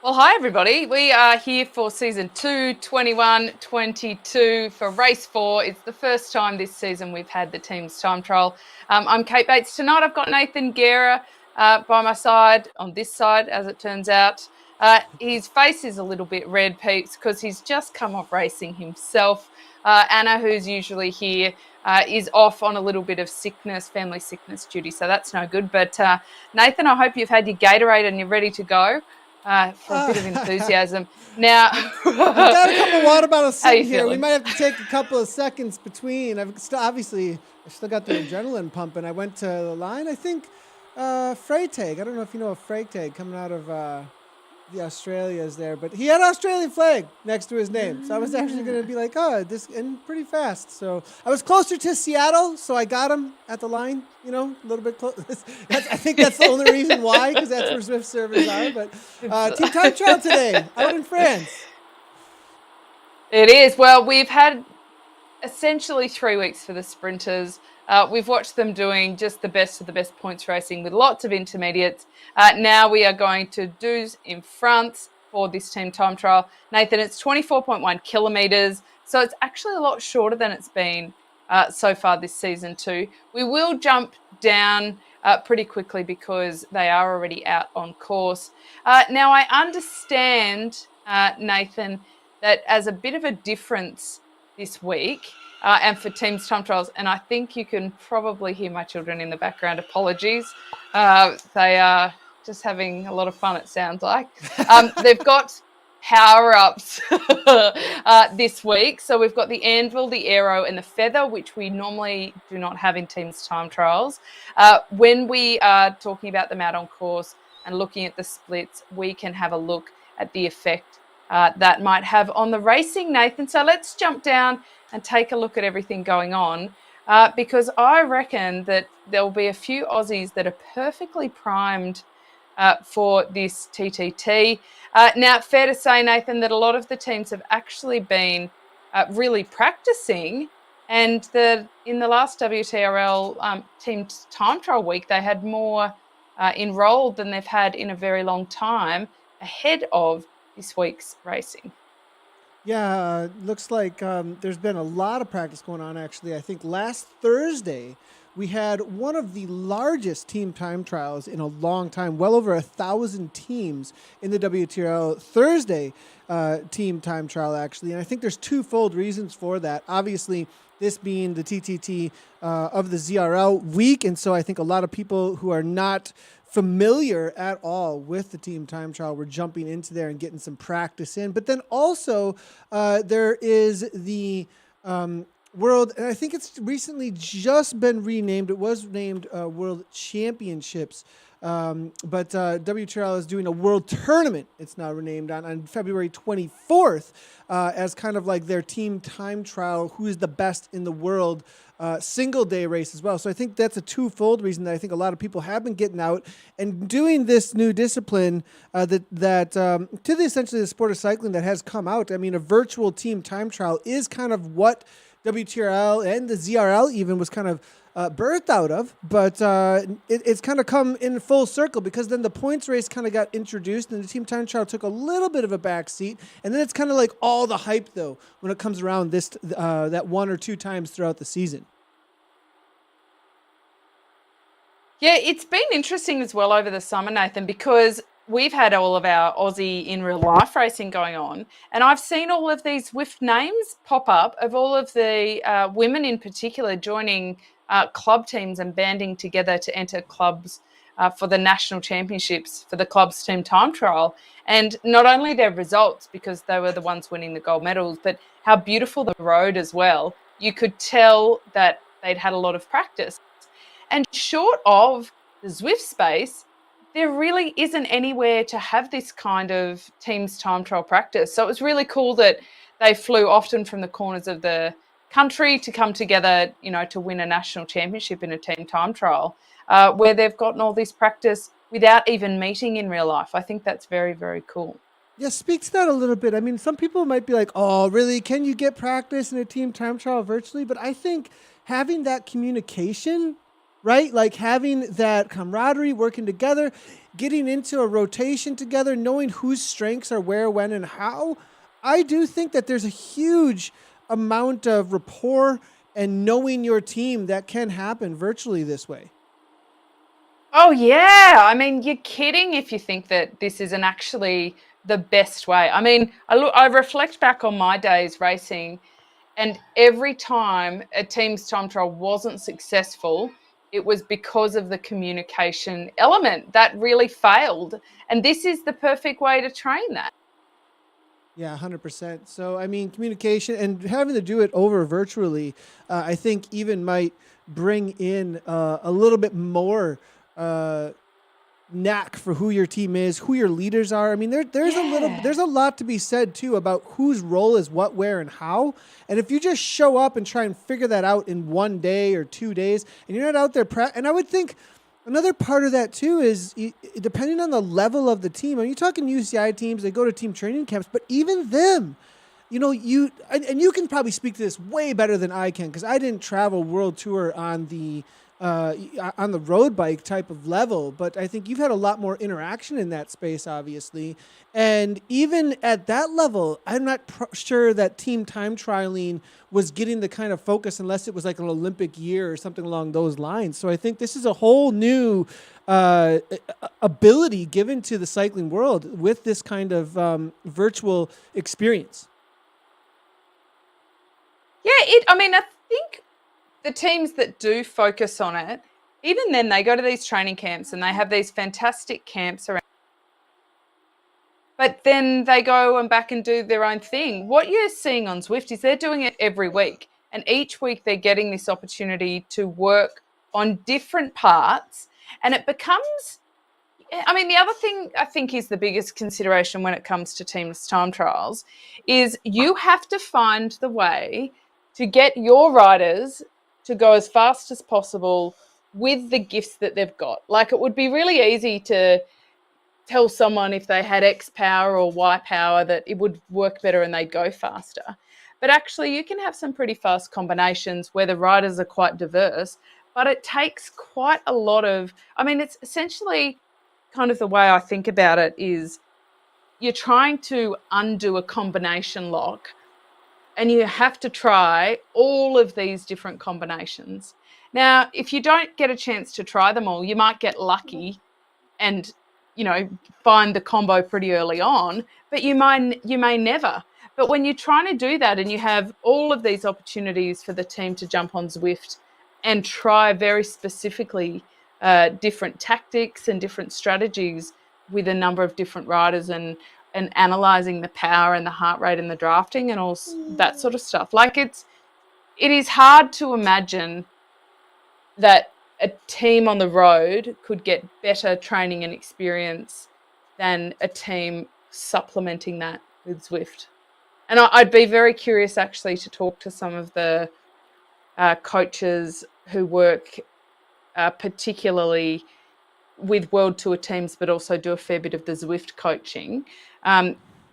Well, hi everybody. We are here for season 2, 21-22 for race 4. It's the first time this season we've had the team's time trial. I'm Kate Bates. Tonight I've got Nathan Guerra by my side, on this side as it turns out. His face is a little bit red, peeps, because he's just come off racing himself. Anna, who's usually here, is off on a little bit of sickness, family sickness duty, so that's no good. But Nathan, I hope you've had your Gatorade and you're ready to go. For a bit of enthusiasm. Now, I've got a couple water bottles sitting here. feeling? We might have to take a couple of seconds between. I still got the adrenaline pumping. I went to the line. I think Freytag. I don't know if you know of Freytag coming out of the Australias there, but he had an Australian flag next to his name. So I was actually going to be like, this and pretty fast. So I was closer to Seattle, so I got him at the line, a little bit close. I think that's the only reason why, because that's where Zwift servers are. But team time trial today out in France. It is. Well, we've had essentially 3 weeks for the sprinters. We've watched them doing just the best of the best points racing with lots of intermediates. Now we are going to do in France for this team time trial. Nathan, it's 24.1 kilometres, so it's actually a lot shorter than it's been so far this season too. We will jump down pretty quickly because they are already out on course. Now I understand, Nathan, that as a bit of a difference this week, and for teams time trials, and I think you can probably hear my children in the background. Apologies. They are just having a lot of fun, it sounds like. They've got power-ups this week. So we've got the anvil, the arrow, and the feather, which we normally do not have in teams time trials. When we are talking about them out on course and looking at the splits, we can have a look at the effect that might have on the racing, Nathan. So let's jump down and take a look at everything going on, because I reckon that there'll be a few Aussies that are perfectly primed for this TTT. Now, fair to say, Nathan, that a lot of the teams have actually been really practicing, and in the last WTRL team time trial week, they had more enrolled than they've had in a very long time ahead of this week's racing. Yeah, looks like there's been a lot of practice going on, actually. I think last Thursday, we had one of the largest team time trials in a long time, well over 1,000 teams in the WTRL Thursday team time trial, actually. And I think there's twofold reasons for that. Obviously, this being the TTT of the ZRL week, and so I think a lot of people who are not familiar at all with the team time trial, we're jumping into there and getting some practice in. But then also there is the World, and I think it's recently just been renamed. It was named World Championships, but WTRL is doing a World Tournament. It's now renamed on February 24th as kind of like their team time trial, who is the best in the world single day race as well. So I think that's a twofold reason that I think a lot of people have been getting out and doing this new discipline essentially the sport of cycling that has come out. I mean, a virtual team time trial is kind of what WTRL and the ZRL even was kind of birthed out of, but it's kind of come in full circle, because then the points race kind of got introduced and the team time trial took a little bit of a back seat, and then it's kind of like all the hype though when it comes around that 1 or 2 times throughout the season. Yeah, it's been interesting as well over the summer, Nathan, because we've had all of our Aussie in real life racing going on, and I've seen all of these Zwift names pop up of all of the women in particular joining club teams and banding together to enter clubs for the national championships for the club's team time trial. And not only their results, because they were the ones winning the gold medals, but how beautiful the road as well. You could tell that they'd had a lot of practice. And short of the Zwift space, there really isn't anywhere to have this kind of teams time trial practice. So it was really cool that they flew often from the corners of the country to come together, to win a national championship in a team time trial, where they've gotten all this practice without even meeting in real life. I think that's very, very cool. Yeah, speak to that a little bit. I mean, some people might be like, oh, really? Can you get practice in a team time trial virtually? But I think having that communication right? Like having that camaraderie, working together, getting into a rotation together, knowing whose strengths are where, when, and how. I do think that there's a huge amount of rapport and knowing your team that can happen virtually this way. Oh, yeah. I mean, you're kidding if you think that this isn't actually the best way. I mean, I reflect back on my days racing, and every time a team's time trial wasn't successful, it was because of the communication element that really failed. And this is the perfect way to train that. Yeah, 100%. So, I mean, communication and having to do it over virtually, I think even might bring in a little bit more uh, knack for who your team is, who your leaders are. I mean, Yeah. there's a lot to be said too about whose role is what, where, and how. And if you just show up and try and figure that out in 1 day or 2 days, and you're not out there, and I would think another part of that too is depending on the level of the team. I mean, you're talking UCI teams; they go to team training camps, but even them, and you can probably speak to this way better than I can because I didn't travel world tour uh, on the road bike type of level, but I think you've had a lot more interaction in that space, obviously. And even at that level, I'm not sure that team time trialing was getting the kind of focus unless it was like an Olympic year or something along those lines. So I think this is a whole new ability given to the cycling world with this kind of virtual experience. Yeah, I mean, I think the teams that do focus on it, even then they go to these training camps and they have these fantastic camps around, but then they go and back and do their own thing. What you're seeing on Zwift is they're doing it every week, and each week they're getting this opportunity to work on different parts, and it becomes, I mean, the other thing I think is the biggest consideration when it comes to teamless time trials is you have to find the way to get your riders to go as fast as possible with the gifts that they've got. Like, it would be really easy to tell someone if they had X power or Y power that it would work better and they'd go faster. But actually, you can have some pretty fast combinations where the riders are quite diverse, but it takes quite a lot of, I mean, it's essentially kind of the way I think about it is you're trying to undo a combination lock and you have to try all of these different combinations. Now, if you don't get a chance to try them all, you might get lucky and find the combo pretty early on, but you may never. But when you're trying to do that and you have all of these opportunities for the team to jump on Zwift and try very specifically different tactics and different strategies with a number of different riders and analyzing the power and the heart rate and the drafting and all that sort of stuff. Like, it is hard to imagine that a team on the road could get better training and experience than a team supplementing that with Zwift. And I'd be very curious actually to talk to some of the coaches who work particularly with World Tour teams, but also do a fair bit of the Zwift coaching.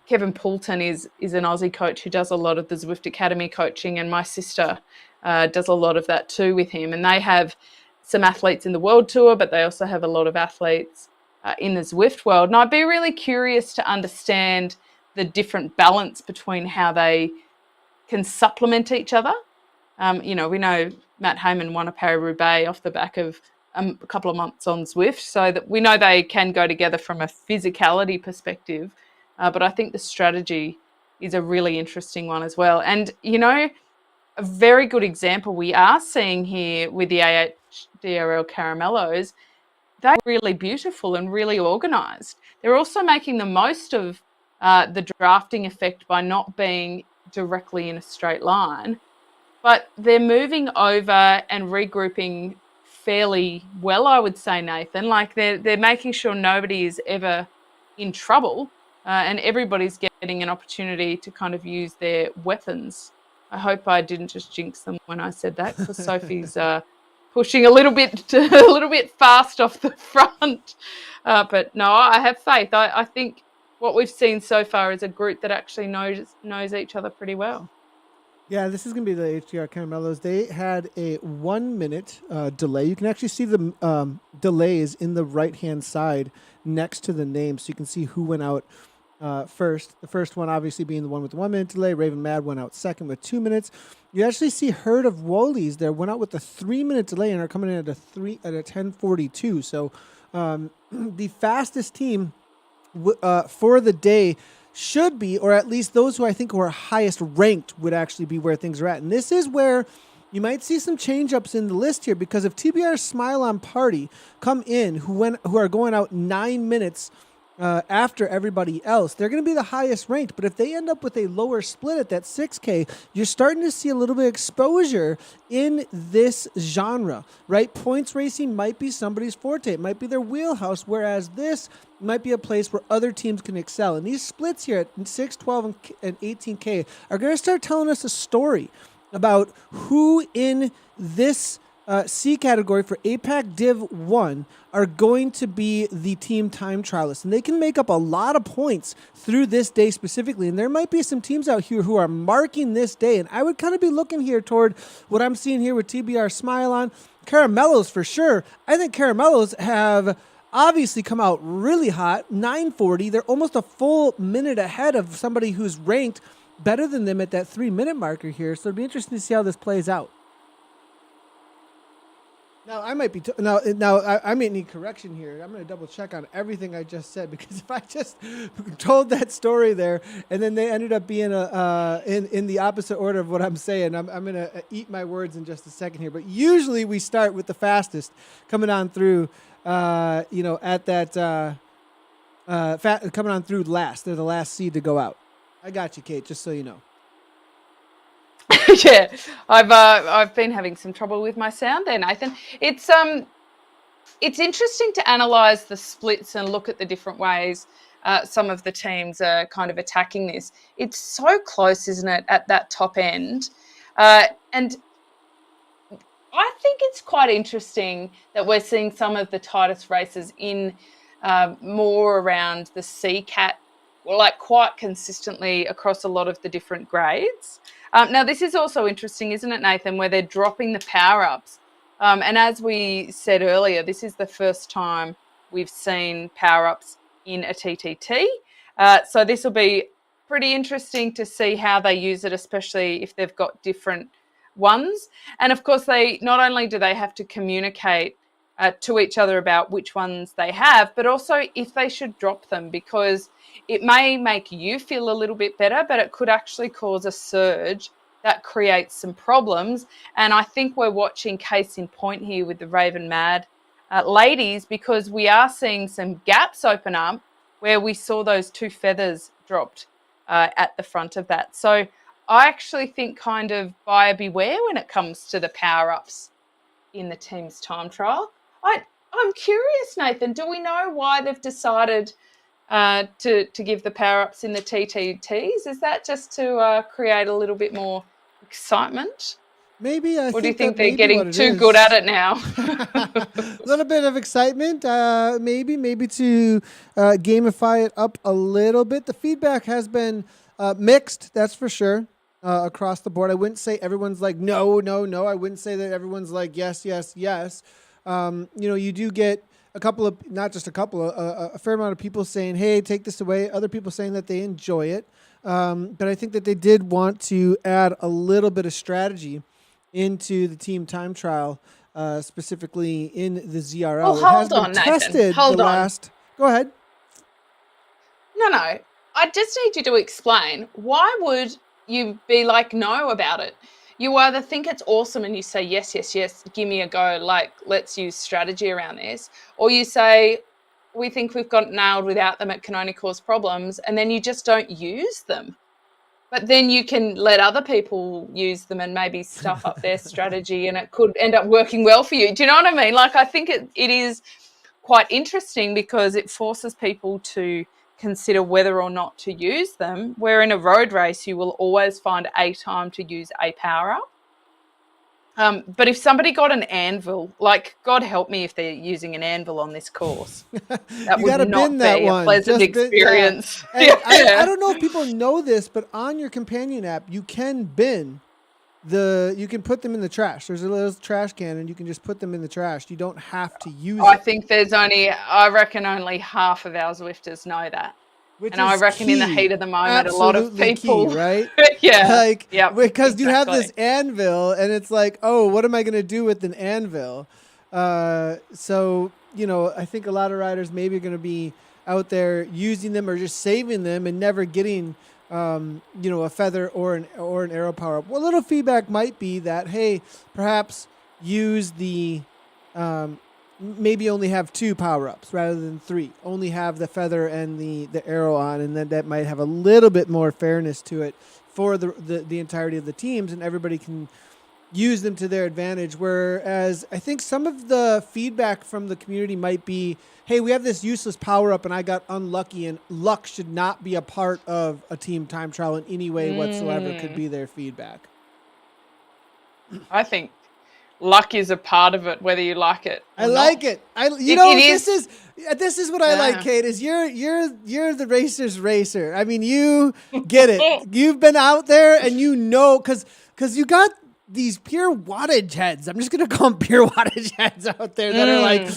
Kevin Poulton is an Aussie coach who does a lot of the Zwift Academy coaching, and my sister does a lot of that too with him. And they have some athletes in the World Tour, but they also have a lot of athletes in the Zwift world. And I'd be really curious to understand the different balance between how they can supplement each other. We know Matt Hayman won a Paris-Roubaix off the back of a couple of months on Zwift, so that we know they can go together from a physicality perspective. But I think the strategy is a really interesting one as well. And, a very good example we are seeing here with the WTRL Caramellos, they're really beautiful and really organised. They're also making the most of the drafting effect by not being directly in a straight line, but they're moving over and regrouping fairly well, I would say, Nathan. Like, they're making sure nobody is ever in trouble and everybody's getting an opportunity to kind of use their weapons. I hope I didn't just jinx them when I said that, because Sophie's pushing a little bit fast off the front. But no, I have faith. I think what we've seen so far is a group that actually knows each other pretty well. Yeah, this is going to be the HDR Caramellos. They had a 1 minute delay. You can actually see the delays in the right hand side next to the name, so you can see who went out first. The first one, obviously, being the one with the 1 minute delay. Raven Mad went out second with 2 minutes. You actually see Herd of Wolies there went out with a 3 minute delay and are coming in at a 10:42. So the fastest team for the day should be, or at least those who I think are highest ranked would actually be where things are at. And this is where you might see some change ups in the list here, because if TBR Smile on Party come in, who are going out 9 minutes after everybody else, they're going to be the highest ranked. But if they end up with a lower split at that 6K, you're starting to see a little bit of exposure in this genre, right? Points racing might be somebody's forte. It might be their wheelhouse, whereas this might be a place where other teams can excel. And these splits here at 6, 12, and 18K are going to start telling us a story about who in this C category for APAC Div 1 are going to be the team time trialists. And they can make up a lot of points through this day specifically. And there might be some teams out here who are marking this day. And I would kind of be looking here toward what I'm seeing here with TBR Smile on. Caramellos for sure. I think Caramellos have obviously come out really hot, 9:40. They're almost a full minute ahead of somebody who's ranked better than them at that 3-minute marker here. So it'd be interesting to see how this plays out. Now I might be I may need correction here. I'm going to double check on everything I just said, because if I just told that story there and then they ended up being in the opposite order of what I'm saying, I'm going to eat my words in just a second here. But usually we start with the fastest coming on through. At that coming on through last. They're the last seed to go out. I got you, Kate. Just so you know. Yeah, I've been having some trouble with my sound there, Nathan. It's interesting to analyze the splits and look at the different ways some of the teams are kind of attacking this. It's so close, isn't it, at that top end? And I think it's quite interesting that we're seeing some of the tightest races in more around the C-Cat, like quite consistently across a lot of the different grades. Now, this is also interesting, isn't it, Nathan, where they're dropping the power-ups. And as we said earlier, this is the first time we've seen power-ups in a TTT. So this will be pretty interesting to see how they use it, especially if they've got different ones. And of course, they not only do they have to communicate to each other about which ones they have, but also if they should drop them, because it may make you feel a little bit better, but it could actually cause a surge that creates some problems. And I think we're watching case in point here with the Raven Mad ladies, because we are seeing some gaps open up where we saw those 2 feathers dropped at the front of that. So I actually think kind of buyer beware when it comes to the power-ups in the team's time trial. I'm curious, Nathan, do we know why they've decided to give the power-ups in the TTTs? Is that just to create a little bit more excitement? Maybe or do you think they're getting too good at it now? A little bit of excitement, maybe to gamify it up a little bit. The feedback has been mixed, that's for sure, across the board. I wouldn't say everyone's like, no. I wouldn't say that everyone's like, yes. You do get a couple of, not just a couple, a fair amount of people saying, hey, take this away. Other people saying that they enjoy it. But I think that they did want to add a little bit of strategy into the team time trial, specifically in the ZRL. Well, hold on, Nathan. Hold on. Go ahead. No. I just need you to explain, why would you be like no about it? You either think it's awesome and you say, yes, give me a go, like, let's use strategy around this. Or you say, we think we've got it nailed without them, it can only cause problems, and then you just don't use them. But then you can let other people use them and maybe stuff up their strategy, and it could end up working well for you. Do you know what I mean? Like, I think it is quite interesting because it forces people to consider whether or not to use them, where in a road race you will always find a time to use a power-up. But if somebody got an anvil, like, God help me if they're using an anvil on this course. That would not be a pleasant experience. I don't know if people know this, but on your companion app, you can bin you can put them in the trash. There's a little trash can, and you can just put them in the trash. You don't have to use I it. think I reckon only half of our Zwifters know that. Which And I is reckon in the key, heat of the moment, a lot of absolutely key, people, right? yeah, Like, yep, because you have this exactly. anvil, and it's like, oh, what am I going to do with an anvil? So, I think a lot of riders maybe are going to be out there using them or just saving them and never getting, a feather or an arrow power up. Well, a little feedback might be that, hey, perhaps use the maybe only have 2 power-ups rather than 3. Only have the feather and the arrow on, and then that might have a little bit more fairness to it for the entirety of the teams, and everybody can use them to their advantage. Whereas I think some of the feedback from the community might be, hey, we have this useless power-up and I got unlucky, and luck should not be a part of a team time trial in any way whatsoever, could be their feedback. I think luck is a part of it, whether you like it or I like not. it. This is what I like, Kate. Is you're the racer's racer. I mean, you get it. You've been out there, and because you got these pure wattage heads. I'm just gonna call them pure wattage heads out there that are like,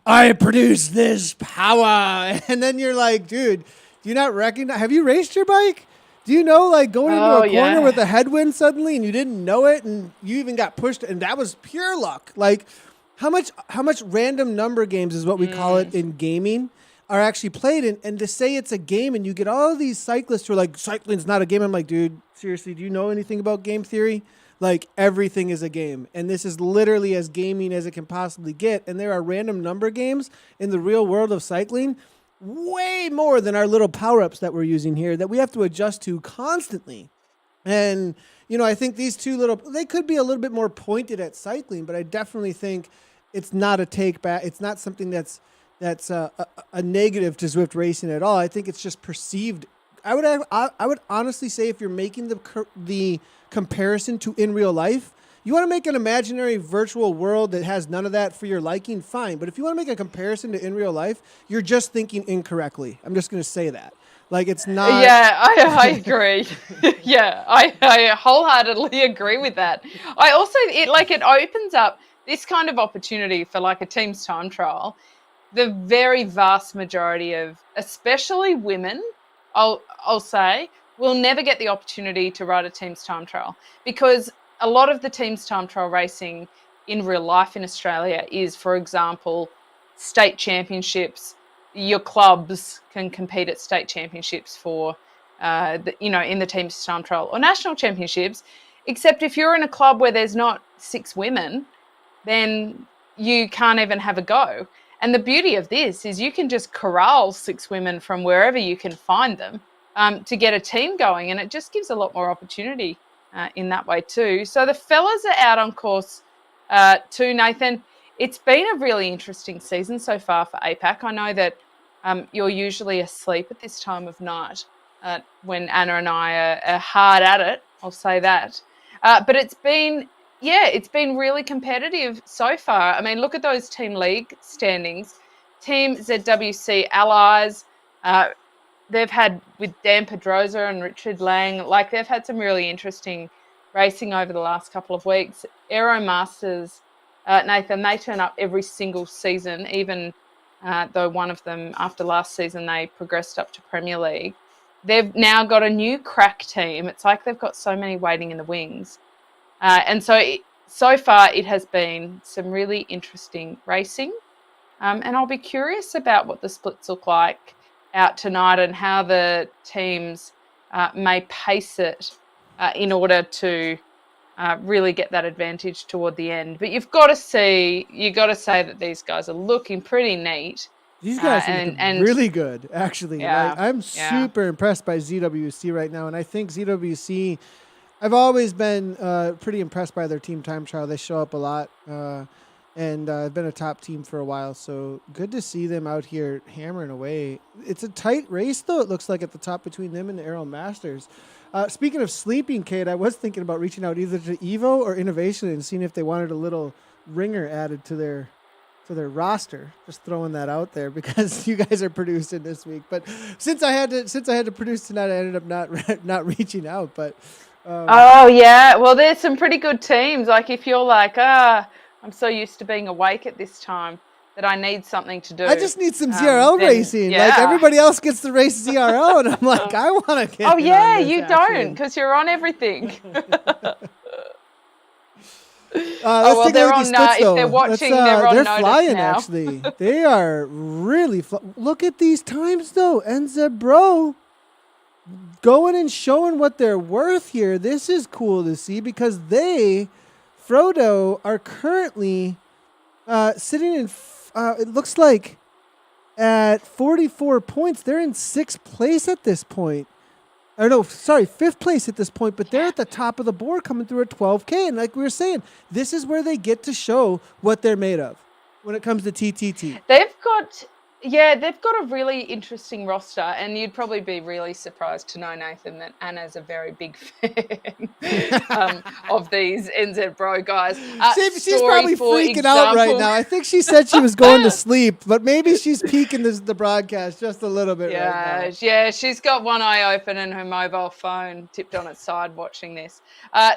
I produce this power, and then you're like, dude, do you not recognize? Have you raced your bike? Do you know, like, going into a corner with a headwind suddenly and you didn't know it, and you even got pushed, and that was pure luck? Like, how much random number games is what we call it in gaming are actually played in? And to say it's a game, and you get all these cyclists who are like, cycling's not a game. I'm like, dude, seriously, do you know anything about game theory? Like, everything is a game, and this is literally as gaming as it can possibly get. And there are random number games in the real world of cycling way more than our little power-ups that we're using here that we have to adjust to constantly. And, I think these two they could be a little bit more pointed at cycling, but I definitely think it's not a take back. It's not something that's a negative to Zwift racing at all. I think it's just perceived. I would honestly say, if you're making the comparison to in real life, you want to make an imaginary virtual world that has none of that for your liking, fine. But if you want to make a comparison to in real life, you're just thinking incorrectly. I'm just going to say that. Like, it's not. Yeah, I agree. Yeah, I wholeheartedly agree with that. I also, it opens up this kind of opportunity for like a team's time trial. The very vast majority of, especially women, I'll say, will never get the opportunity to ride a team's time trial, because a lot of the team's time trial racing in real life in Australia is, for example, state championships. Your clubs can compete at state championships for, in the team's time trial, or national championships. Except if you're in a club where there's not 6 women, then you can't even have a go. And the beauty of this is you can just corral 6 women from wherever you can find them to get a team going, and it just gives a lot more opportunity in that way too. So the fellas are out on course too, Nathan. It's been a really interesting season so far for APAC. I know that you're usually asleep at this time of night when Anna and I are hard at it, I'll say that. But it's been really competitive so far. I mean, look at those team league standings. Team ZWC Allies, they've had, with Dan Pedrosa and Richard Lang, like, they've had some really interesting racing over the last couple of weeks. Aero Masters, Nathan, they turn up every single season, even though one of them, after last season, they progressed up to Premier League. They've now got a new crack team. It's like they've got so many waiting in the wings. And so far it has been some really interesting racing. And I'll be curious about what the splits look like out tonight, and how the teams may pace it in order to really get that advantage toward the end. But you've got to say that these guys are looking pretty neat. These guys are looking really good, actually. Yeah, like, I'm super impressed by ZWC right now, and I think ZWC, I've always been pretty impressed by their team time trial. They show up a lot, and I've been a top team for a while, so good to see them out here hammering away. It's a tight race, though, it looks like, at the top between them and the Aero Masters. Speaking of sleeping, Kate, I was thinking about reaching out either to Evo or Innovation and seeing if they wanted a little ringer added to their roster. Just throwing that out there, because you guys are producing this week. But since I had to produce tonight, I ended up not reaching out. But Oh, yeah. Well, there's some pretty good teams. Like if you're like, I'm so used to being awake at this time that I need something to do. I just need some ZRL then, racing. yeah. Like everybody else gets to race ZRL, and I'm like, I want to get Oh, in yeah, on this, you actually. don't because you're on everything. Let's take a look at these splits, if though. they're watching, they're on they're notice flying, now. actually. They are really look at these times, though. NZ Bro going and showing what they're worth here. This is cool to see because Frodo, are currently sitting in, it looks like, at 44 points. They're in 6th place at this point. Or no, sorry, 5th place at this point, but they're at the top of the board coming through at 12K. And like we were saying, this is where they get to show what they're made of when it comes to TTT. They've got a really interesting roster, and you'd probably be really surprised to know, Nathan, that Anna's a very big fan of these NZ Bro guys. She's probably freaking out right now. I think she said she was going to sleep, but maybe she's peeking the broadcast just a little bit right now. Yeah, she's got one eye open and her mobile phone tipped on its side watching this.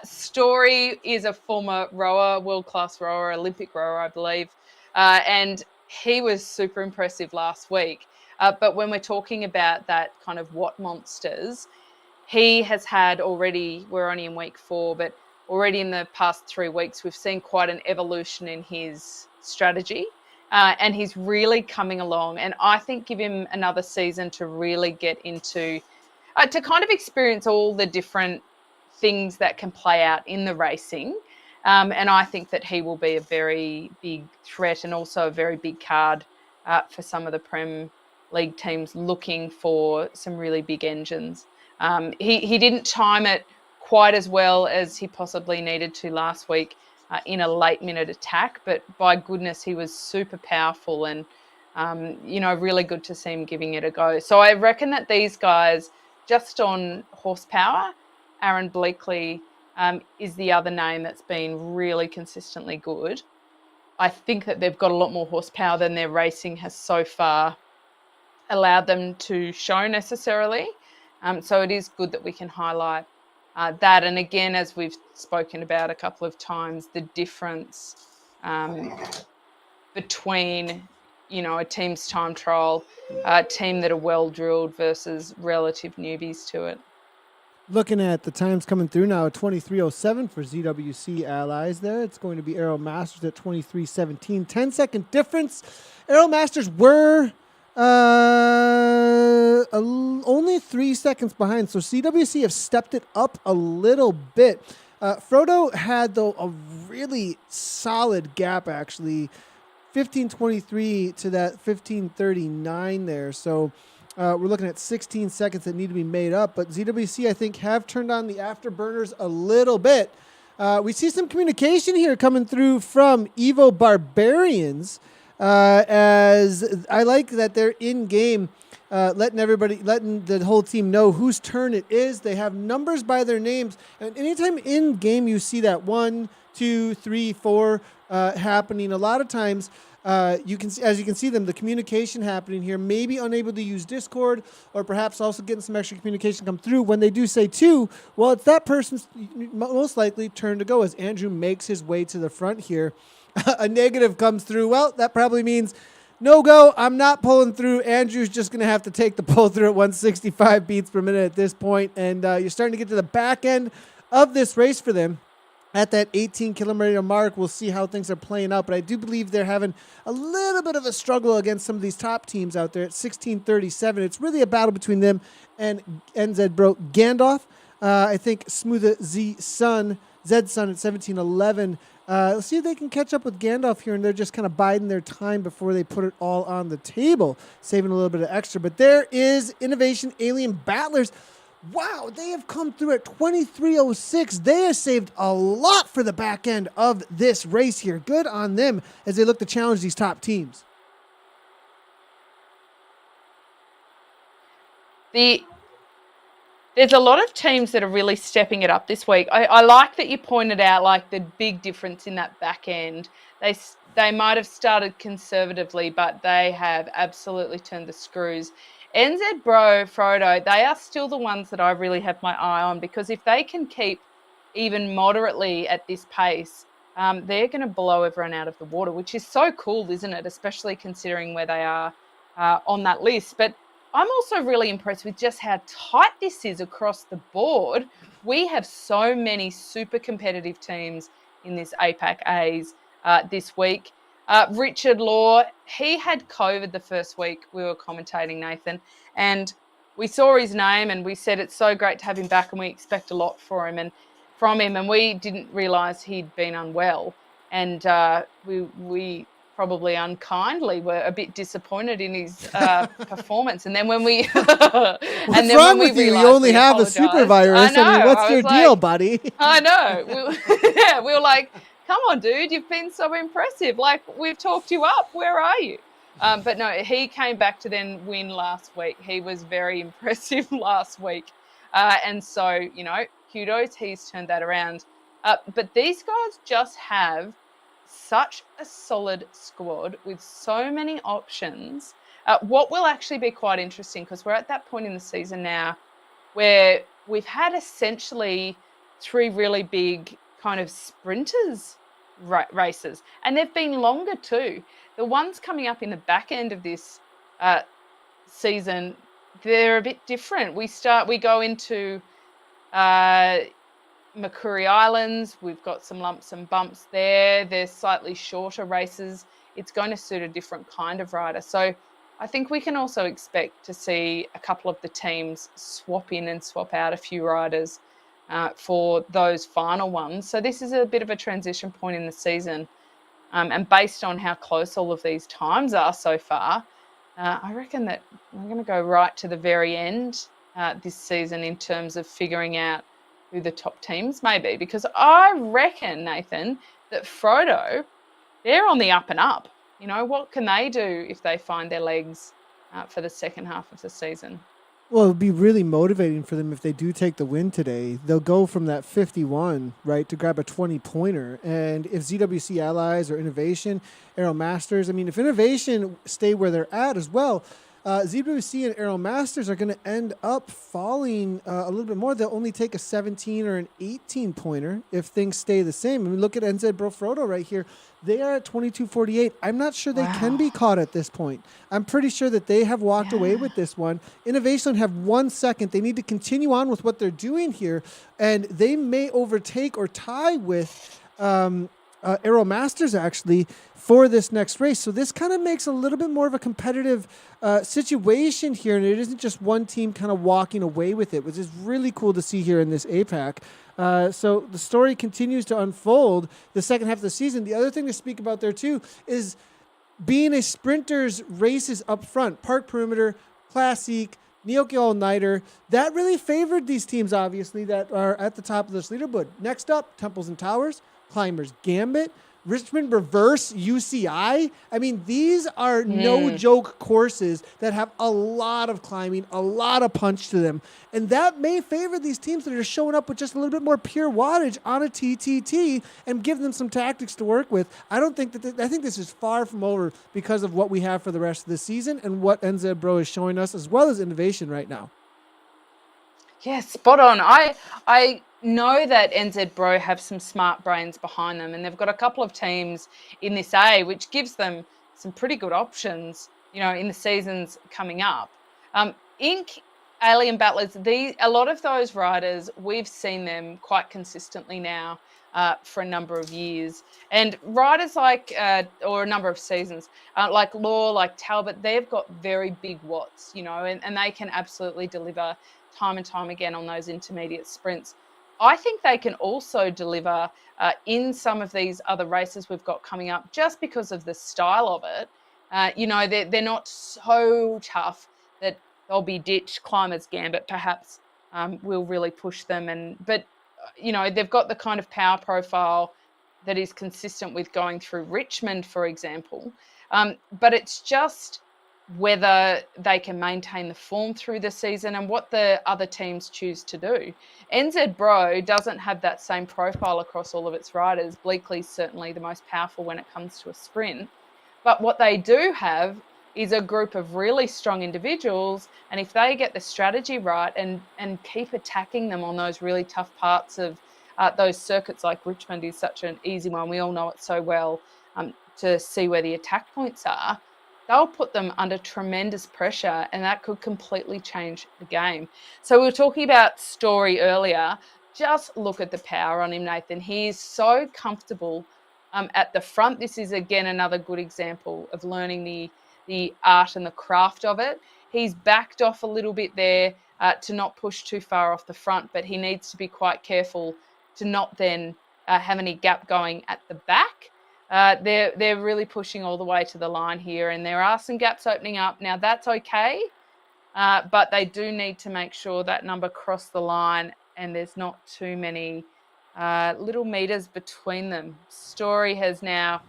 Story is a former rower, world-class rower, Olympic rower, I believe, and he was super impressive last week. But when we're talking about that kind of what monsters, he has had already, we're only in week 4, but already in the past 3 weeks, we've seen quite an evolution in his strategy. And he's really coming along. And I think give him another season to really get into, to kind of experience all the different things that can play out in the racing. And I think that he will be a very big threat and also a very big card for some of the Prem League teams looking for some really big engines. He didn't time it quite as well as he possibly needed to last week in a late-minute attack, but by goodness, he was super powerful and, really good to see him giving it a go. So I reckon that these guys, just on horsepower, Aaron Bleakley is the other name that's been really consistently good. I think that they've got a lot more horsepower than their racing has so far allowed them to show necessarily. So it is good that we can highlight that. And again, as we've spoken about a couple of times, the difference between, a team's time trial, a team that are well drilled versus relative newbies to it. Looking at the times coming through now, 23:07 for ZWC Allies there. It's going to be Aero Masters at 23:17. 10-second difference. Aero Masters were only 3 seconds behind, so CWC have stepped it up a little bit. Frodo had, though, a really solid gap, actually. 15:23 to that 15:39 there, so we're looking at 16 seconds that need to be made up, but ZWC, I think, have turned on the afterburners a little bit. We see some communication here coming through from Evo Barbarians, as I like that they're in-game, letting the whole team know whose turn it is. They have numbers by their names, and anytime in-game you see that 1, 2, 3, 4 happening, a lot of times you can see them, the communication happening here, maybe unable to use Discord, or perhaps also getting some extra communication come through. When they do say 2, well, it's that person's most likely turn to go as Andrew makes his way to the front here. A negative comes through. Well, that probably means no go. I'm not pulling through. Andrew's just going to have to take the pull through at 165 beats per minute at this point, and you're starting to get to the back end of this race for them. At that 18-kilometer mark, we'll see how things are playing out. But I do believe they're having a little bit of a struggle against some of these top teams out there at 16:37. It's really a battle between them and NZ Bro Gandalf. I think Smooth Zed Sun at 17:11. Let's see if they can catch up with Gandalf here, and they're just kind of biding their time before they put it all on the table, saving a little bit of extra. But there is Innovation Alien Battlers. Wow, they have come through at 23:06. They have saved a lot for the back end of this race here. Good on them as they look to challenge these top teams. There's a lot of teams that are really stepping it up this week. I like that you pointed out like the big difference in that back end. They might have started conservatively, but they have absolutely turned the screws. NZ Bro, Frodo, they are still the ones that I really have my eye on, because if they can keep even moderately at this pace, they're going to blow everyone out of the water, which is so cool, isn't it? Especially considering where they are on that list. But I'm also really impressed with just how tight this is across the board. We have so many super competitive teams in this APAC A's this week. Richard Law, he had COVID the first week we were commentating, Nathan, and we saw his name and we said it's so great to have him back and we expect a lot from him, and we didn't realise he'd been unwell, and we probably unkindly were a bit disappointed in his performance. And then when we What's wrong with you? You only have a super virus. I mean, what's your deal, buddy? I know. We were like, come on, dude, you've been so impressive. Like, we've talked you up. Where are you? But no, he came back to then win last week. He was very impressive last week. And so, kudos, he's turned that around. But these guys just have such a solid squad with so many options. What will actually be quite interesting, because we're at that point in the season now where we've had essentially 3 really big kind of sprinters races, and they've been longer too. The ones coming up in the back end of this season, they're a bit different. We go into Macquarie Islands. We've got some lumps and bumps there. They're slightly shorter races. It's going to suit a different kind of rider. So I think we can also expect to see a couple of the teams swap in and swap out a few riders for those final ones. So this is a bit of a transition point in the season. And based on how close all of these times are so far, I reckon that we're going to go right to the very end this season in terms of figuring out who the top teams may be. Because I reckon, Nathan, that Frodo, they're on the up and up. What can they do if they find their legs for the second half of the season? Well, it would be really motivating for them if they do take the win today. They'll go from that 51, right, to grab a 20-pointer. And if ZWC Allies or Innovation, Aero Masters, if Innovation stay where they're at as well, ZWC and Aero Masters are going to end up falling a little bit more. They'll only take a 17 or an 18-pointer if things stay the same. Look at NZ Bro Frodo right here. They are at 22:48. I'm not sure they can be caught at this point. I'm pretty sure that they have walked away with this one. Innovation have 1 second. They need to continue on with what they're doing here, and they may overtake or tie with Aero Masters actually for this next race. So this kind of makes a little bit more of a competitive situation here, and it isn't just one team kind of walking away with it, which is really cool to see here in this APAC. So the story continues to unfold the second half of the season. The other thing to speak about there too is being a sprinter's races up front, Park Perimeter, Classic, Neoki All-Nighter, that really favored these teams, obviously, that are at the top of this leaderboard. Next up, Temples and Towers, Climbers Gambit, Richmond Reverse UCI. These are no joke courses that have a lot of climbing, a lot of punch to them. And that may favor these teams that are showing up with just a little bit more pure wattage on a TTT and give them some tactics to work with. I think this is far from over because of what we have for the rest of the season and what NZ Bro is showing us, as well as Innovation right now. Yeah, spot on. I know that NZ Bro have some smart brains behind them, and they've got a couple of teams in this A, which gives them some pretty good options, in the seasons coming up. Inc, Alien Battlers, a lot of those riders, we've seen them quite consistently now for a number of years. And riders like, or a number of seasons, like Law, like Talbot, they've got very big watts, and they can absolutely deliver time and time again on those intermediate sprints. I think they can also deliver in some of these other races we've got coming up, just because of the style of it. They're not so tough that they'll be ditched. Climbers Gambit perhaps will really push them, but they've got the kind of power profile that is consistent with going through Richmond, for example. But it's just whether they can maintain the form through the season and what the other teams choose to do. NZ Bro doesn't have that same profile across all of its riders. Bleakley's certainly the most powerful when it comes to a sprint. But what they do have is a group of really strong individuals. And if they get the strategy right and keep attacking them on those really tough parts of those circuits, like Richmond is such an easy one. We all know it so well, to see where the attack points are. They'll put them under tremendous pressure, and that could completely change the game. So we were talking about Story earlier. Just look at the power on him, Nathan. He is so comfortable at the front. This is, again, another good example of learning the art and the craft of it. He's backed off a little bit there to not push too far off the front, but he needs to be quite careful to not then have any gap going at the back. They're really pushing all the way to the line here, and there are some gaps opening up. Now, that's okay, but they do need to make sure that number cross the line and there's not too many little meters between them. Story has now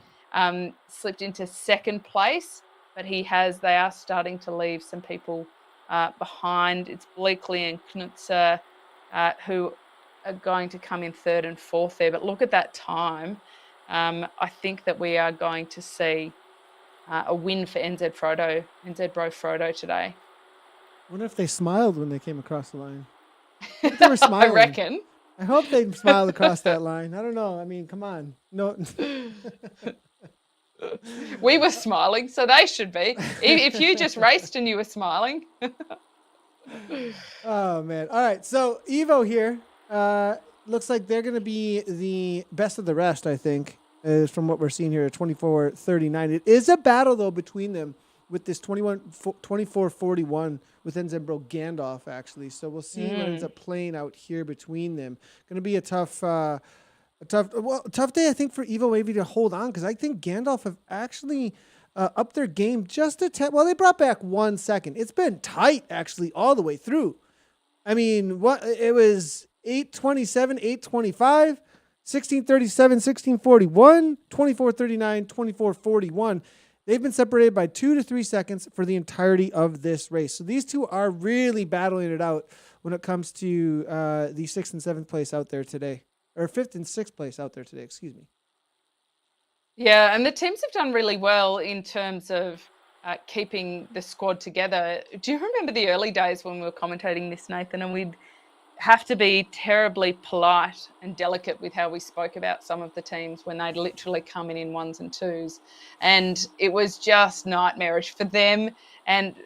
slipped into second place, but they are starting to leave some people behind. It's Bleakley and Knutzer who are going to come in third and fourth there. But look at that time. I think that we are going to see a win for NZ Bro Frodo today. I wonder if they smiled when they came across the line. I think they were smiling. I reckon. I hope they smiled across that line. I don't know. I mean, come on. No. We were smiling, so they should be. If you just raced and you were smiling. Oh, man. All right. So Evo here looks like they're going to be the best of the rest, I think, is from what we're seeing here, 24-39. It is a battle, though, between them with this 24-41 with Enzembro Gandalf, actually. So we'll see what ends up playing out here between them. Going to be a tough day, I think, for Evo Wavy to hold on, because I think Gandalf have actually upped their game just a tad. Well, they brought back 1 second. It's been tight, actually, all the way through. I mean, it was 8:27, 8:25, 16:37, 16:41, 24:39, 24:41. They've been separated by 2 to 3 seconds for the entirety of this race. So these two are really battling it out when it comes to the 6th and 7th place out there today. Or 5th and 6th place out there today, excuse me. Yeah, and the teams have done really well in terms of keeping the squad together. Do you remember the early days when we were commentating this, Nathan, and we'd have to be terribly polite and delicate with how we spoke about some of the teams when they'd literally come in ones and twos, and it was just nightmarish for them and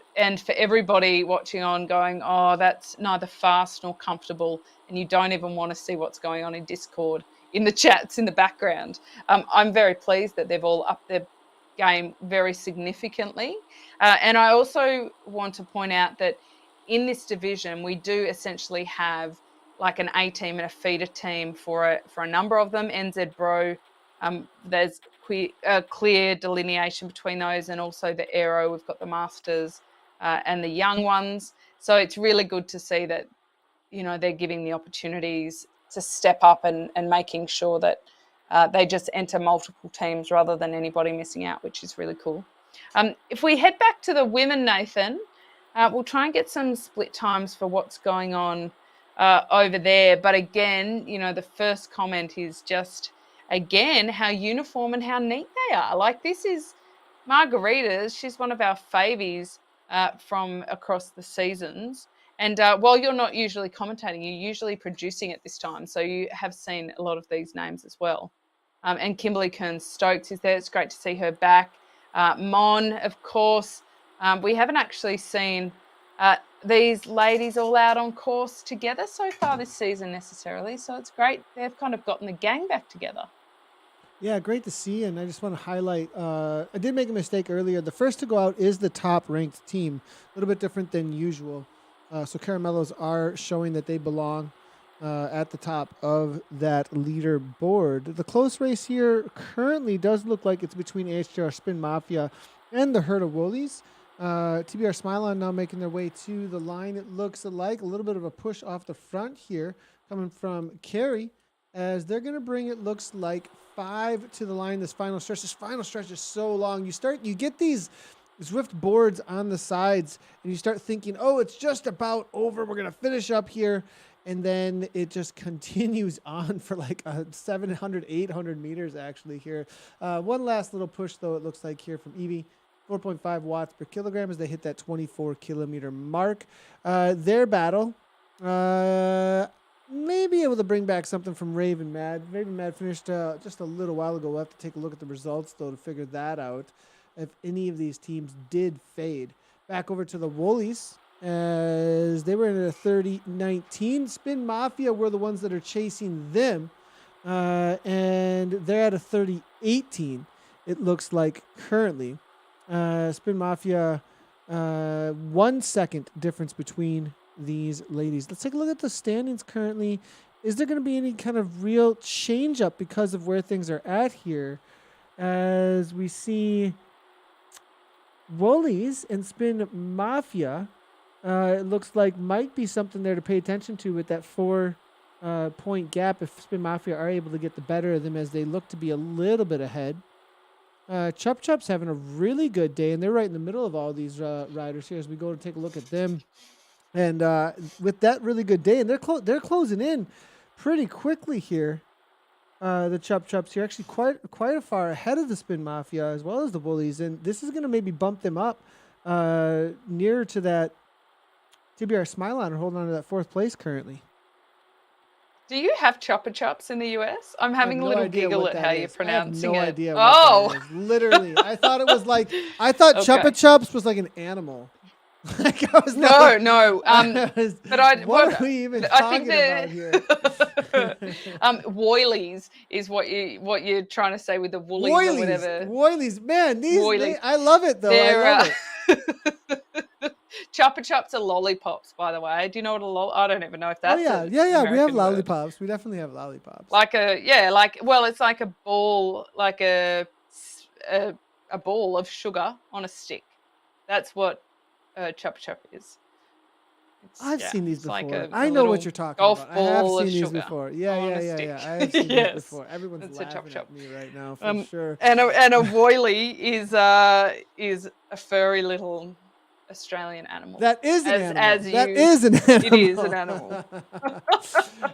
for everybody watching on, going, oh, that's neither fast nor comfortable, and you don't even want to see what's going on in Discord, in the chats in the background. I'm very pleased that they've all upped their game very significantly, and I also want to point out that in this division, we do essentially have like an A team and a feeder team for a number of them. NZ Bro, there's clear delineation between those, and also the Aero, we've got the Masters and the young ones. So it's really good to see that, you know, they're giving the opportunities to step up and making sure that they just enter multiple teams rather than anybody missing out, which is really cool. If we head back to the women, Nathan, we'll try and get some split times for what's going on over there. But again, you know, the first comment is just, again, how uniform and how neat they are. Like, this is Margarita's. She's one of our favies from across the seasons. And while you're not usually commentating, you're usually producing at this time. So you have seen a lot of these names as well. And Kimberly Kearns-Stokes is there. It's great to see her back. Mon, of course. We haven't actually seen these ladies all out on course together so far this season necessarily. So it's great. They've kind of gotten the gang back together. Yeah, great to see. And I just want to highlight, I did make a mistake earlier. The first to go out is the top-ranked team. A little bit different than usual. So Caramellos are showing that they belong at the top of that leaderboard. The close race here currently does look like it's between AHR Spin Mafia and the Herd of Woolies. TBR Smilon now making their way to the line. It looks like a little bit of a push off the front here coming from Carey, as they're going to bring, it looks like, 5 to the line. This final stretch is so long. You get these Zwift boards on the sides and you start thinking, oh, it's just about over. We're going to finish up here. And then it just continues on for like 700, 800 meters actually here. One last little push, though, it looks like here from Evie. 4.5 watts per kilogram as they hit that 24 kilometer mark. Their battle, may be able to bring back something from Raven Mad. Raven Mad finished just a little while ago. We'll have to take a look at the results, though, to figure that out, if any of these teams did fade. Back over to the Woolies, as they were in a 30-19. Spin Mafia were the ones that are chasing them, and they're at a 30-18, it looks like currently. Spin Mafia, 1 second difference between these ladies. Let's take a look at the standings currently. Is there going to be any kind of real change up because of where things are at here? As we see Woolies and Spin Mafia, it looks like might be something there to pay attention to with that 4-point gap if Spin Mafia are able to get the better of them as they look to be a little bit ahead. Chup Chup's having a really good day, and they're right in the middle of all these riders here as we go to take a look at them. And with that really good day, and they're closing in pretty quickly here. The Chup Chups here actually quite a far ahead of the Spin Mafia as well as the Woolies, and this is going to maybe bump them up nearer to that TBR Smile on, holding on to that 4th place currently. Do you have Chupa Chups in the US? I'm having a little giggle at how you're pronouncing it. I have no idea what that is. Literally. I thought Chupa Chups was like an animal. Like I was no. But what are we even talking about here? Woilies is what you're trying to say with the woolies or whatever. Woilies, man, I love it though. I love it. Chupa Chups are lollipops, by the way. Do you know what I don't even know if that's. Oh yeah. We have lollipops. Word. We definitely have lollipops. It's like a ball, like a ball of sugar on a stick. That's what Chupa Chup is. I've seen these before. I know what you're talking about. I have seen these before. Yeah. I have seen these before. Everyone's laughing at me right now for sure. And a woilie is a furry little Australian animal. That is an animal. That is an animal. It is an animal.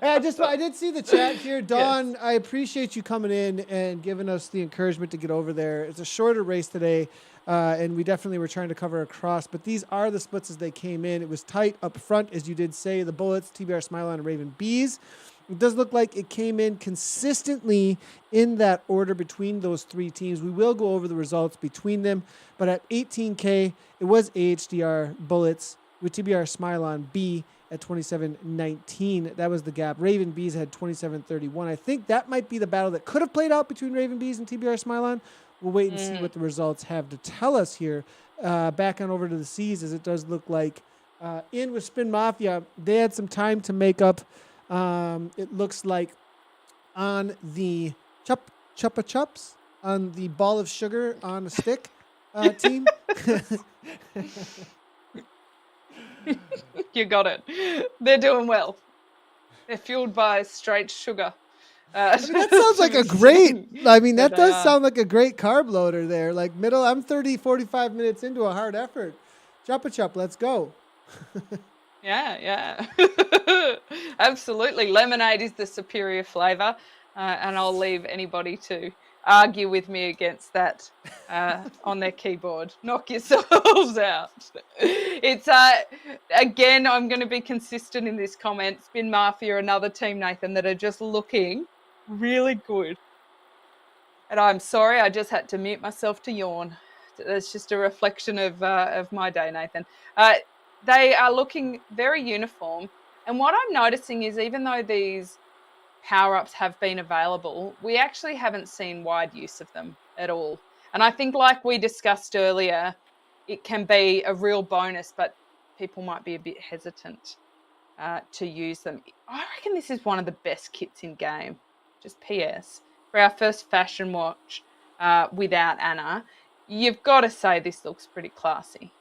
I did see the chat here. Dawn, yes. I appreciate you coming in and giving us the encouragement to get over there. It's a shorter race today, and we definitely were trying to cover across, but these are the splits as they came in. It was tight up front, as you did say. The Bullets, TBR Smile on, and Raven Bees. It does look like it came in consistently in that order between those 3 teams. We will go over the results between them, but at 18K, it was AHDR Bullets with TBR Smile on B at 27.19. That was the gap. Raven Bees had 27.31. I think that might be the battle that could have played out between Raven Bees and TBR Smile on. We'll wait and see what the results have to tell us here. Back on over to the C's, as it does look like in with Spin Mafia, they had some time to make up. It looks like on the Chupa Chups, on the ball of sugar on a stick team. You got it. They're doing well. They're fueled by straight sugar. That sounds like a great, that does sound like a great carb loader there. Like I'm 30, 45 minutes into a hard effort. Chupa Chup, let's go. Yeah. Absolutely. Lemonade is the superior flavor, and I'll leave anybody to argue with me against that on their keyboard. Knock yourselves out. It's again, I'm going to be consistent in this comment. Spin Mafia, another team, Nathan, that are just looking really good. And I'm sorry, I just had to mute myself to yawn. That's just a reflection of my day, Nathan. They are looking very uniform. And what I'm noticing is even though these power-ups have been available, we actually haven't seen wide use of them at all. And I think like we discussed earlier, it can be a real bonus, but people might be a bit hesitant to use them. I reckon this is one of the best kits in game. Just PS. For our first fashion watch without Anna, you've got to say this looks pretty classy.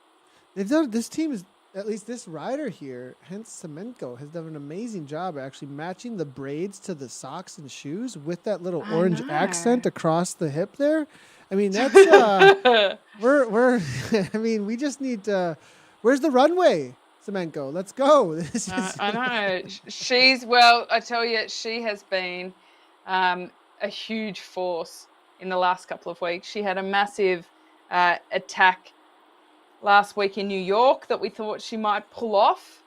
This team is, at least this rider here, hence Semenko, has done an amazing job actually matching the braids to the socks and shoes with that little orange accent across the hip there. I mean, that's we just need to. Where's the runway, Semenko? Let's go. I know. I tell you, she has been a huge force in the last couple of weeks. She had a massive attack last week in New York that we thought she might pull off.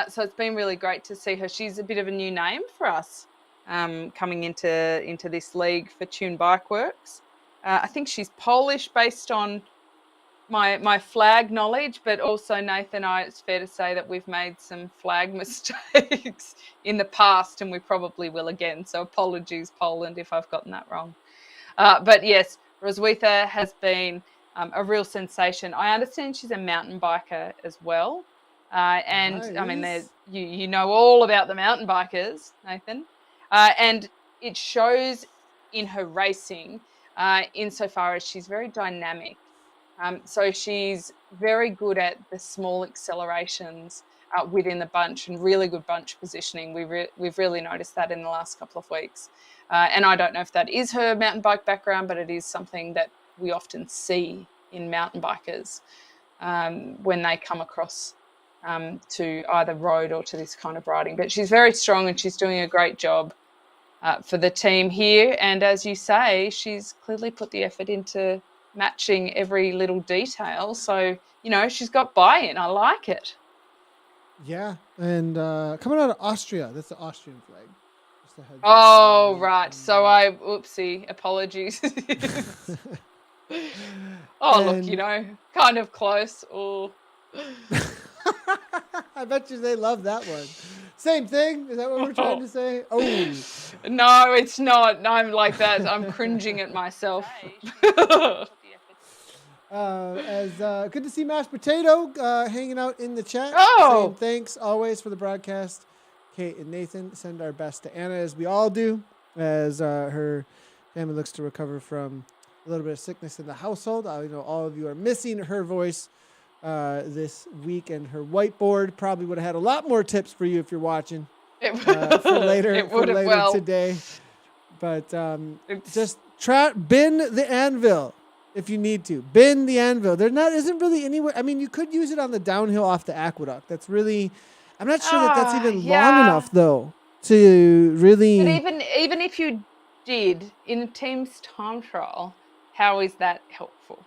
So it's been really great to see her. She's a bit of a new name for us coming into this league for Tune Bike Works. I think she's Polish based on my flag knowledge, but also, Nathan, it's fair to say that we've made some flag mistakes in the past, and we probably will again. So apologies, Poland, if I've gotten that wrong. But yes, Roswitha has been a real sensation. I understand she's a mountain biker as well. And Nice. I mean, you know all about the mountain bikers, Nathan. And it shows in her racing insofar as she's very dynamic. So she's very good at the small accelerations within the bunch and really good bunch positioning. We've really noticed that in the last couple of weeks. And I don't know if that is her mountain bike background, but it is something that we often see in mountain bikers when they come across to either road or to this kind of riding. But she's very strong and she's doing a great job for the team here. And as you say, she's clearly put the effort into matching every little detail. So, she's got buy-in. I like it. Yeah. And coming out of Austria, that's the Austrian flag. Just a heads up. Oh, right. So oopsie, apologies. Look, kind of close. Oh. I bet you they love that one. Same thing. Is that what we're trying to say? Oh. No, it's not. I'm like that. I'm cringing at myself. Good to see Mashed Potato hanging out in the chat. Oh. Saying thanks always for the broadcast. Kate and Nathan, send our best to Anna, as we all do, as her family looks to recover from a little bit of sickness in the household. I know all of you are missing her voice this week, and her whiteboard probably would have had a lot more tips for you if you're watching for later today. But just bend the anvil if you need to. Bend the anvil. There isn't really anywhere. I mean, you could use it on the downhill off the aqueduct. That's really, I'm not sure that's even long enough though to really. But even if you did in team's time trial, how is that helpful?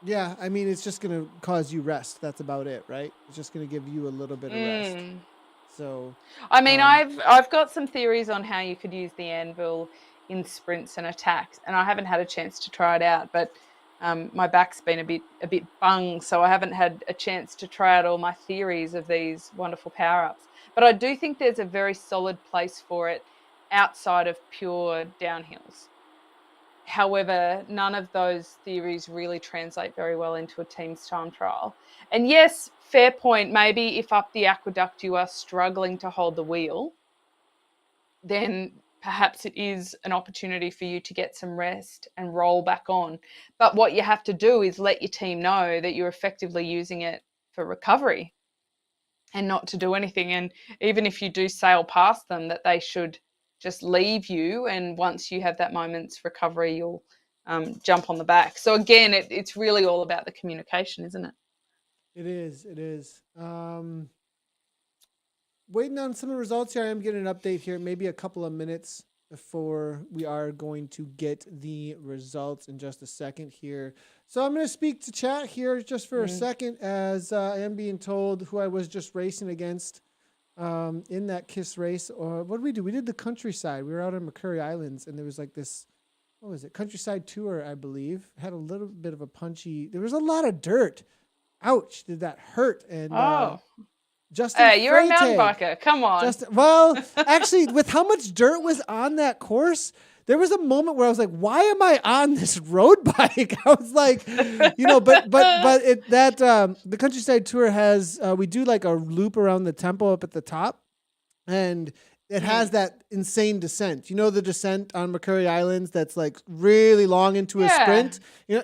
Yeah, I mean, it's just going to cause you rest. That's about it, right? It's just going to give you a little bit of rest. So, I mean, I've got some theories on how you could use the anvil in sprints and attacks, and I haven't had a chance to try it out. But my back's been a bit bung, so I haven't had a chance to try out all my theories of these wonderful power-ups. But I do think there's a very solid place for it outside of pure downhills. However, none of those theories really translate very well into a team's time trial. And yes, fair point. Maybe if up the aqueduct you are struggling to hold the wheel, then perhaps it is an opportunity for you to get some rest and roll back on. But what you have to do is let your team know that you're effectively using it for recovery and not to do anything. And even if you do sail past them, that they should just leave you, and once you have that moment's recovery, you'll jump on the back. So again, it's really all about the communication, isn't it? It is. Waiting on some of the results here. I am getting an update here, maybe a couple of minutes before we are going to get the results in just a second here. So I'm going to speak to chat here just for a second, as I am being told who I was just racing against in that KISS race. Or what did we do? We did the countryside. We were out on McCurry Islands, and there was like this, what was it? Countryside tour, I believe. Had a little bit of a punchy. There was a lot of dirt. Ouch! Did that hurt? And Justin, hey, you're a mountain biker. Come on. Well, actually, with how much dirt was on that course, there was a moment where I was like, "Why am I on this road bike?" I was like, but the countryside tour has we do like a loop around the temple up at the top, and it has that insane descent. You know, the descent on McCurry Islands that's like really long into a sprint.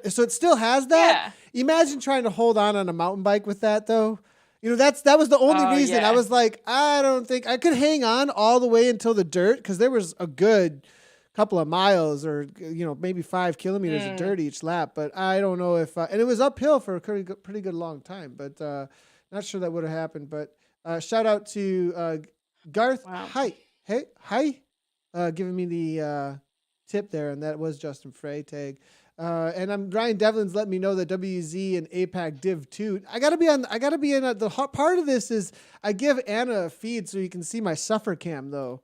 So it still has that. Yeah. Imagine trying to hold on a mountain bike with that, though. That was the only reason. Yeah. I was like, I don't think I could hang on all the way until the dirt, because there was a good couple of miles or maybe 5 kilometers of dirt each lap. But I don't know if and it was uphill for a pretty good long time. But not sure that would have happened. But shout out to Garth. Wow. Hi, giving me the tip there, and that was Justin Freytag. And Ryan Devlin's let me know that WZ and APAC Div 2. I gotta be in. The hot part of this is I give Anna a feed so you can see my suffer cam though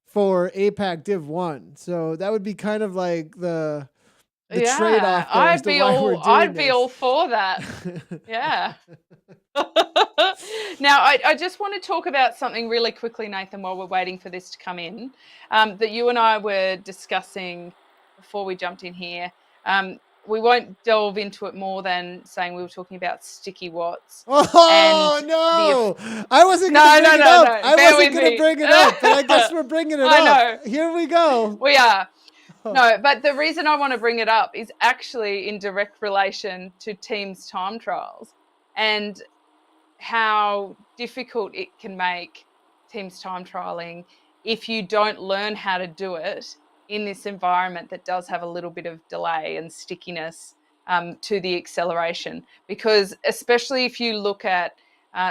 for APAC Div 1. So that would be kind of like the trade-off there as to why we're doing I'd be this. all for that. Yeah. Now, I just want to talk about something really quickly, Nathan, while we're waiting for this to come in, that you and I were discussing before we jumped in here. We won't delve into it more than saying we were talking about sticky watts. Oh, no. I wasn't going to bring it up. I wasn't going to bring it up, but I guess we're bringing it up. know. Here we go. We are. No, but the reason I want to bring it up is actually in direct relation to Teams time trials and how difficult it can make Teams time trialing if you don't learn how to do it in this environment that does have a little bit of delay and stickiness to the acceleration. Because especially if you look at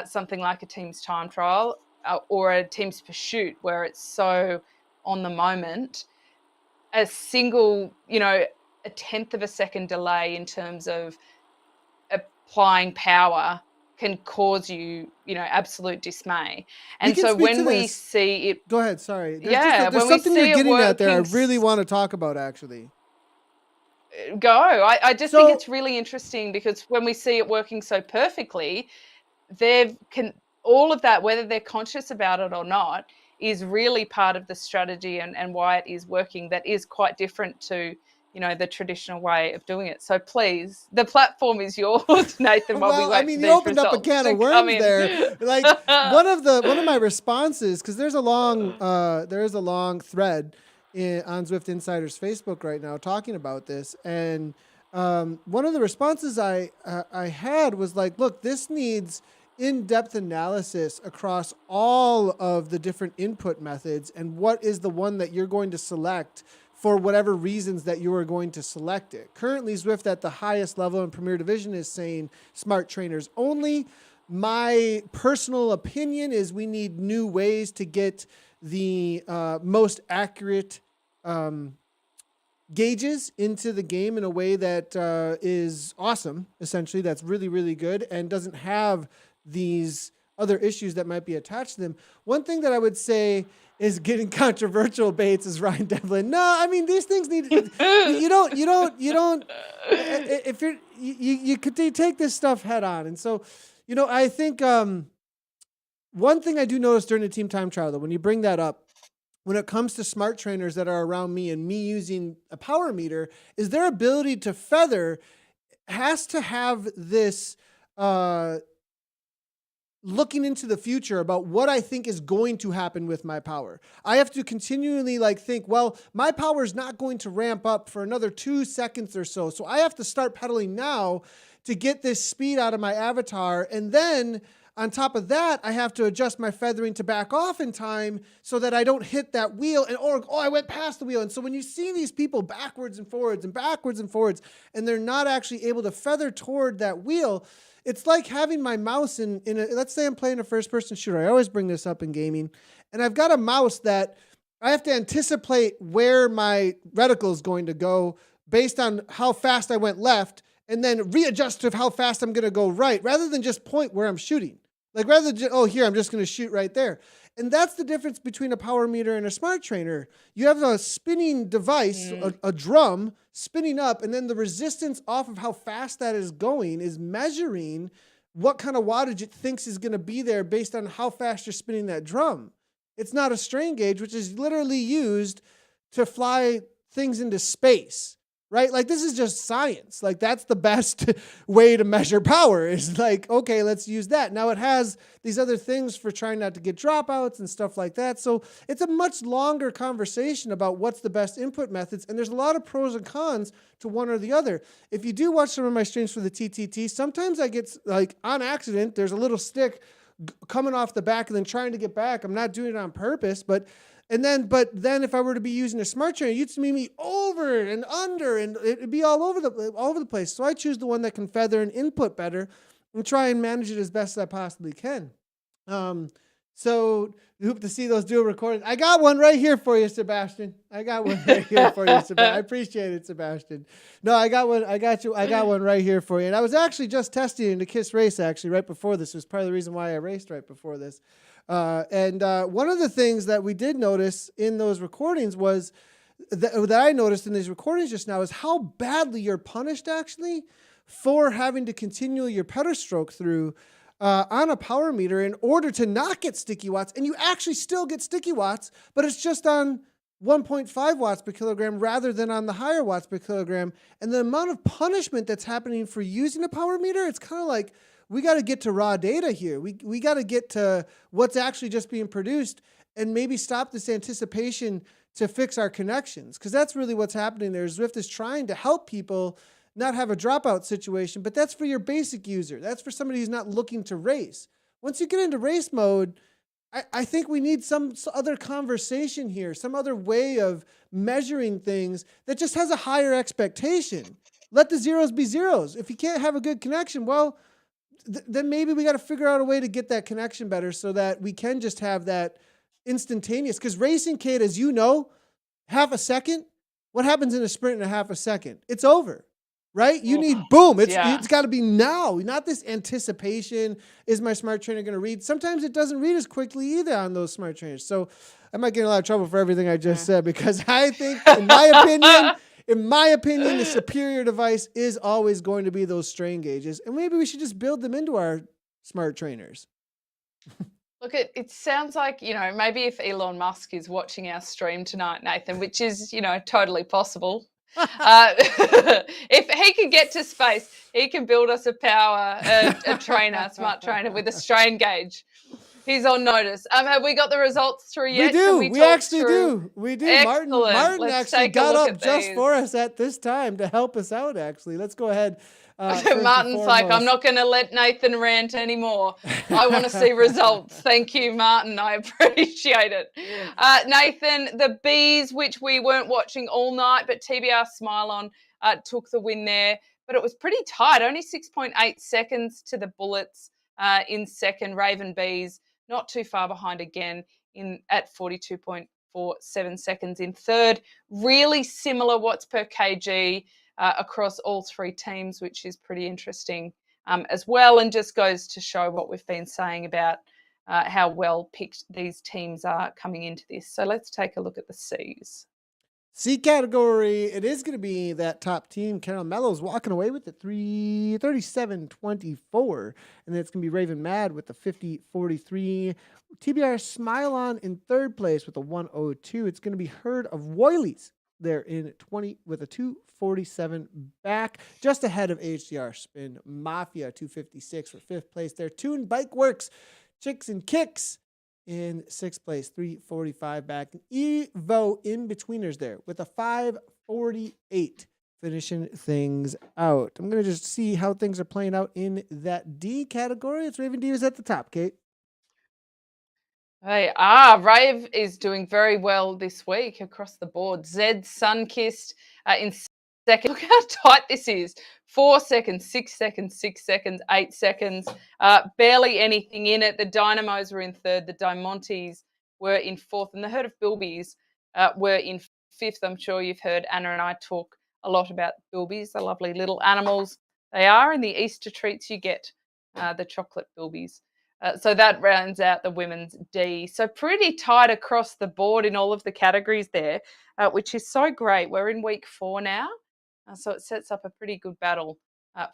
something like a Teams time trial or a Teams pursuit where it's so on the moment, a single, a tenth of a second delay in terms of applying power can cause you, absolute dismay. And so when we see it... Go ahead, sorry. There's something you're getting at there I really want to talk about, actually. Go. I just think it's really interesting because when we see it working so perfectly, all of that, whether they're conscious about it or not, is really part of the strategy and why it is working. That is quite different to, the traditional way of doing it. So please, the platform is yours, Nathan. While we wait for these you opened up a can of worms there. Like one of my responses, because there's a long thread on Zwift Insider's Facebook right now talking about this, and one of the responses I had was like, look, this needs in-depth analysis across all of the different input methods and what is the one that you're going to select for whatever reasons that you are going to select it. Currently, Zwift at the highest level in Premier Division is saying smart trainers only. My personal opinion is we need new ways to get the most accurate gauges into the game in a way that is awesome, essentially, that's really, really good and doesn't have these other issues that might be attached to them. One thing that I would say is getting controversial baits is Ryan Devlin. No, I mean, these things need, you don't, if you could take this stuff head on. And so, I think one thing I do notice during the team time trial, though, when you bring that up, when it comes to smart trainers that are around me and me using a power meter, is their ability to feather has to have this looking into the future about what I think is going to happen with my power. I have to continually think, well, my power is not going to ramp up for another 2 seconds or so. So I have to start pedaling now to get this speed out of my avatar. And then on top of that, I have to adjust my feathering to back off in time so that I don't hit that wheel or I went past the wheel. And so when you see these people backwards and forwards and they're not actually able to feather toward that wheel, it's like having my mouse let's say I'm playing a first-person shooter. I always bring this up in gaming. And I've got a mouse that I have to anticipate where my reticle is going to go based on how fast I went left and then readjust to how fast I'm going to go right rather than just point where I'm shooting. Rather than, here, I'm just going to shoot right there. And that's the difference between a power meter and a smart trainer. You have a spinning device, a drum spinning up, and then the resistance off of how fast that is going is measuring what kind of wattage it thinks is going to be there based on how fast you're spinning that drum. It's not a strain gauge, which is literally used to fly things into space. Right? This is just science. That's the best way to measure power is okay, let's use that. Now it has these other things for trying not to get dropouts and stuff like that. So it's a much longer conversation about what's the best input methods. And there's a lot of pros and cons to one or the other. If you do watch some of my streams for the TTT, sometimes I get on accident, there's a little stick coming off the back and then trying to get back. I'm not doing it on purpose, but then if I were to be using a smart trainer, you'd see me over and under, and it'd be all over the place. So I choose the one that can feather and input better, and try and manage it as best as I possibly can. So we hope to see those dual recordings. I got one right here for you, Sebastian. I appreciate it, Sebastian. No, I got one. I got you. I got one right here for you. And I was actually just testing in the KISS race, actually, right before this. It was part of the reason why I raced right before this. And one of the things that we did notice in those recordings was that I noticed in these recordings just now is how badly you're punished, actually, for having to continue your pedal stroke through on a power meter in order to not get sticky watts. And you actually still get sticky watts, but it's just on 1.5 watts per kilogram rather than on the higher watts per kilogram. And the amount of punishment that's happening for using a power meter, it's kind of like, we got to get to raw data here. We got to get to what's actually just being produced and maybe stop this anticipation to fix our connections. Because that's really what's happening there. Zwift is trying to help people not have a dropout situation, but that's for your basic user. That's for somebody who's not looking to race. Once you get into race mode, I think we need some other conversation here, some other way of measuring things that just has a higher expectation. Let the zeros be zeros. If you can't have a good connection, well, then maybe we got to figure out a way to get that connection better so that we can just have that instantaneous. Because racing, Kate, as you know, half a second, what happens in a sprint in a half a second? It's over. Right? You need boom. It's got to be now, not this anticipation. Is my smart trainer going to read? Sometimes it doesn't read as quickly either on those smart trainers. So I might get in a lot of trouble for everything I just said, because I think, in my opinion, the superior device is always going to be those strain gauges. And maybe we should just build them into our smart trainers. Look, it sounds like, maybe if Elon Musk is watching our stream tonight, Nathan, which is, totally possible. If he can get to space, he can build us a smart trainer with a strain gauge. He's on notice. Have we got the results through yet? We do. We actually do. We do. Excellent. Martin actually got up just for us at this time to help us out, actually. Let's go ahead. Martin's like, I'm not going to let Nathan rant anymore. I want to see results. Thank you, Martin. I appreciate it. Nathan, the bees, which we weren't watching all night, but TBR Smile On took the win there. But it was pretty tight, only 6.8 seconds to the Bullets in second. Raven Bees not too far behind again at 42.47 seconds in third. Really similar watts per kg across all three teams, which is pretty interesting as well, and just goes to show what we've been saying about how well picked these teams are coming into this. So let's take a look at the C's. C category, it is going to be that top team. Caramello's walking away with the 3:37.24, and then it's going to be Raven Mad with the 50.43. TBR Smile On in third place with a 1:02. It's going to be Herd of Woilies there in 20 with a 2:47 back, just ahead of HDR Spin Mafia 2:56 for fifth place there. Tune Bike Works, Chicks and Kicks in sixth place, 3:45 back. Evo in-betweeners there with a 5:48, finishing things out. I'm going to just see how things are playing out in that D category. It's Raven Divas at the top, Kate. Rave is doing very well this week across the board. Zed Sunkissed in second. Look how tight this is. 4 seconds, 6 seconds, 6 seconds, 8 seconds. Barely anything in it. The Dynamos were in third. The Diamontes were in fourth. And the Herd of Bilbies were in fifth. I'm sure you've heard Anna and I talk a lot about Bilbies, the lovely little animals they are. In the Easter treats you get the chocolate Bilbies. So that rounds out the women's D. So pretty tight across the board in all of the categories there, which is so great. We're in week 4 now, so it sets up a pretty good battle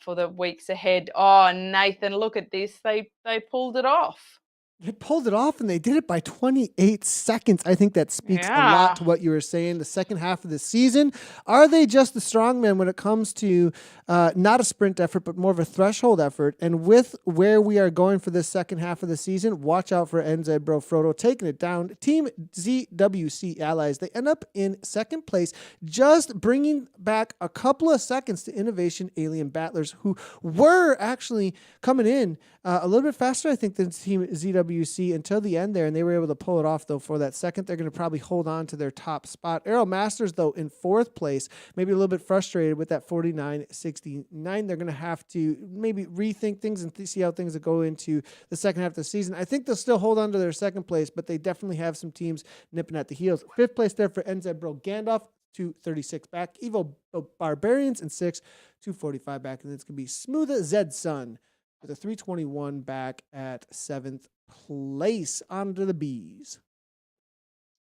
for the weeks ahead. Oh, Nathan, look at this. They pulled it off. They pulled it off, and they did it by 28 seconds. I think that speaks a lot to what you were saying. The second half of the season, are they just the strongmen when it comes to not a sprint effort, but more of a threshold effort? And with where we are going for this second half of the season, watch out for NZ Bro Frodo taking it down. Team ZWC Allies, they end up in second place, just bringing back a couple of seconds to Innovation Alien Battlers, who were actually coming in A little bit faster, I think, than Team ZWC until the end there, and they were able to pull it off, though, for that second. They're going to probably hold on to their top spot. Aero Masters, though, in fourth place, maybe a little bit frustrated with that 49.69. They're going to have to maybe rethink things and see how things go into the second half of the season. I think they'll still hold on to their second place, but they definitely have some teams nipping at the heels. Fifth place there for NZ Bro Gandalf, 236 back. Evo Barbarians in sixth, 245 back. And it's going to be Smooth Zed Sun with a 321 back at seventh place. On to the Bees.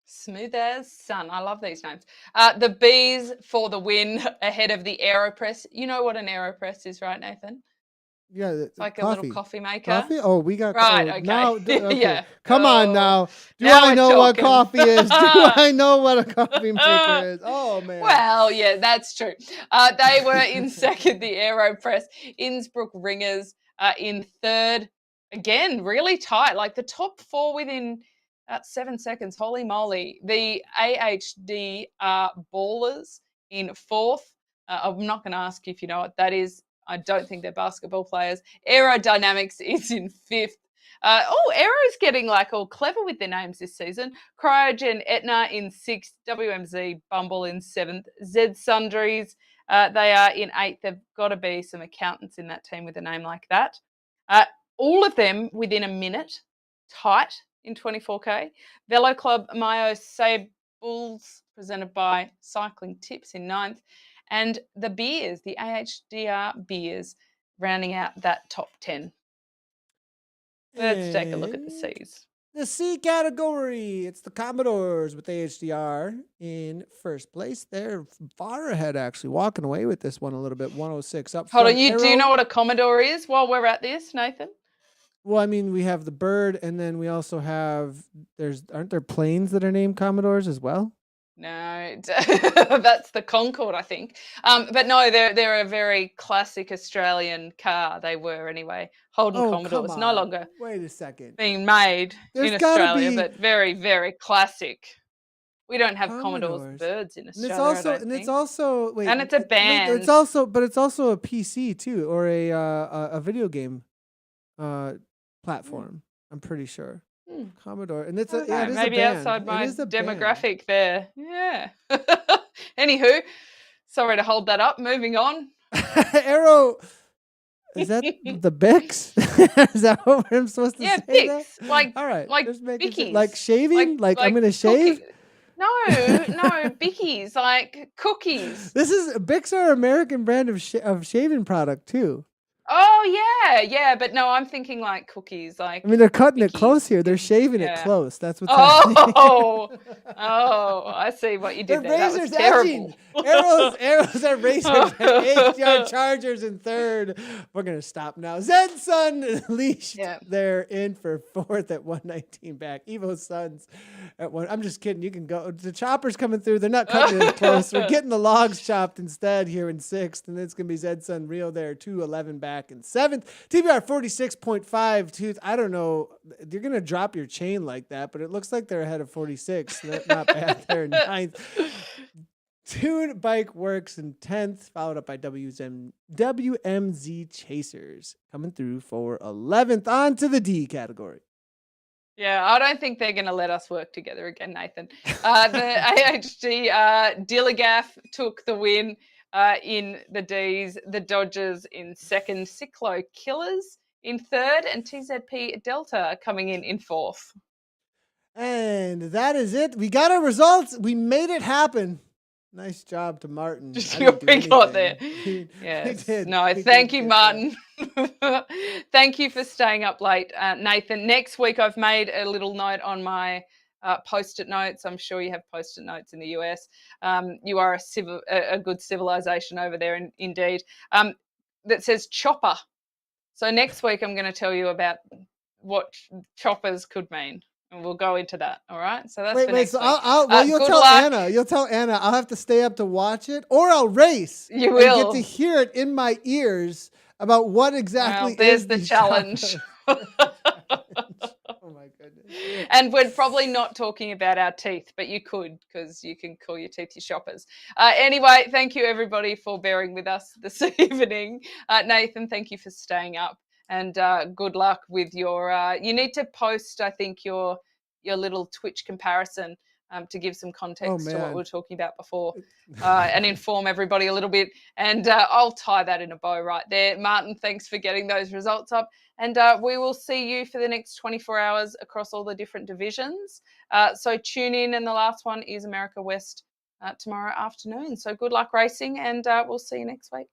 Smooth as sun. I love these names. The Bees for the win ahead of the AeroPress. You know what an AeroPress is, right, Nathan? Yeah, it's like a little coffee maker. Coffee? Oh, we got right. okay. Okay. Now, okay. Yeah. Come on now. Do now I know what talking. coffee is? Do I know what a coffee maker is? Oh man. Well, yeah, that's true. They were in second, the AeroPress. Innsbruck Ringers in third. Again, really tight. Like the top four within 7 seconds. Holy moly. The AHD Ballers in fourth. I'm not going to ask you if you know what that is. I don't think they're basketball players. Aerodynamics is in fifth. Aero's getting like all clever with their names this season. Cryogen Etna in sixth. WMZ Bumble in seventh. Z Sundries, they are in eighth. There've got to be some accountants in that team with a name like that. All of them within a minute, tight in 24K. Velo Club Mayo Sables, presented by Cycling Tips in ninth. And the Beers, the AHDR Beers, rounding out that top 10. Let's take a look at the C's. The C category, it's the Commodores with AHDR in first place. They're far ahead, actually, walking away with this one a little bit, 106 up. Hold on, do you know what a Commodore is while we're at this, Nathan? Well, I mean, we have the Bird, and then we also have, aren't there planes that are named Commodores as well? No, that's the Concorde, I think. But no, they're a very classic Australian car. They were anyway. Holden Commodores, no longer. Wait a second. Being made in Australia, but very, very classic. We don't have Commodores Birds in Australia. And it's also wait, and it's a band. It's also a PC too, or a video game platform. I'm pretty sure. Commodore, and it is maybe a band. Outside my demographic there. Yeah. Anywho, sorry to hold that up. Moving on. Aero. Is that the Bix? Is that what I'm supposed to say? Yeah, Bix. Like, all right, like Bickies. like shaving. Like I'm gonna shave. No, Bickies, like cookies. This is Bix are American brand of shaving product too. Oh yeah, but no, I'm thinking like cookies. Like I mean, they're cutting it close here. They're shaving it close. That's what's happening. I see what you did there. That was terrible. Arrows are racers. HDR Chargers in third. We're gonna stop now. Zen Sun leashed. They're in for fourth at 119 back. Evo Suns at one. I'm just kidding. You can go. The chopper's coming through. They're not cutting it close. We're getting the logs chopped instead here in sixth, and it's gonna be Zed Sun Real there 211 back. In seventh, TBR 46.5. I don't know. You're going to drop your chain like that, but it looks like they're ahead of 46. Not bad there in ninth. Tune Bike Works in 10th, followed up by WMZ Chasers coming through for 11th. On to the D category. Yeah, I don't think they're going to let us work together again, Nathan. The AHG Dillagaff took the win. In the Ds, the Dodgers in second, Cyclo Killers in third, and TZP Delta coming in fourth. And that is it. We got our results. We made it happen. Nice job to Martin. We got there. Yes. Thank you, Martin. Thank you for staying up late, Nathan. Next week, I've made a little note on my Post-it notes. I'm sure you have Post-it notes in the US. You are a good civilization over there, indeed. That says chopper. So next week I'm going to tell you about what choppers could mean, and we'll go into that. All right. So that's for next week. You'll tell Anna. You'll tell Anna. I'll have to stay up to watch it, or I'll race. You will and get to hear it in my ears about what exactly. Well, there's the challenge. Oh my goodness. And we're probably not talking about our teeth, but you could, because you can call your teeth your shoppers. Anyway, thank you everybody for bearing with us this evening. Nathan, thank you for staying up. and good luck with your. You need to post, I think, your little Twitch comparison to give some Oh context to what we man. were talking about before, and inform everybody a little bit. And I'll tie that in a bow right there. Martin, thanks for getting those results up. And we will see you for the next 24 hours across all the different divisions. So tune in, and the last one is America West tomorrow afternoon. So good luck racing, and we'll see you next week.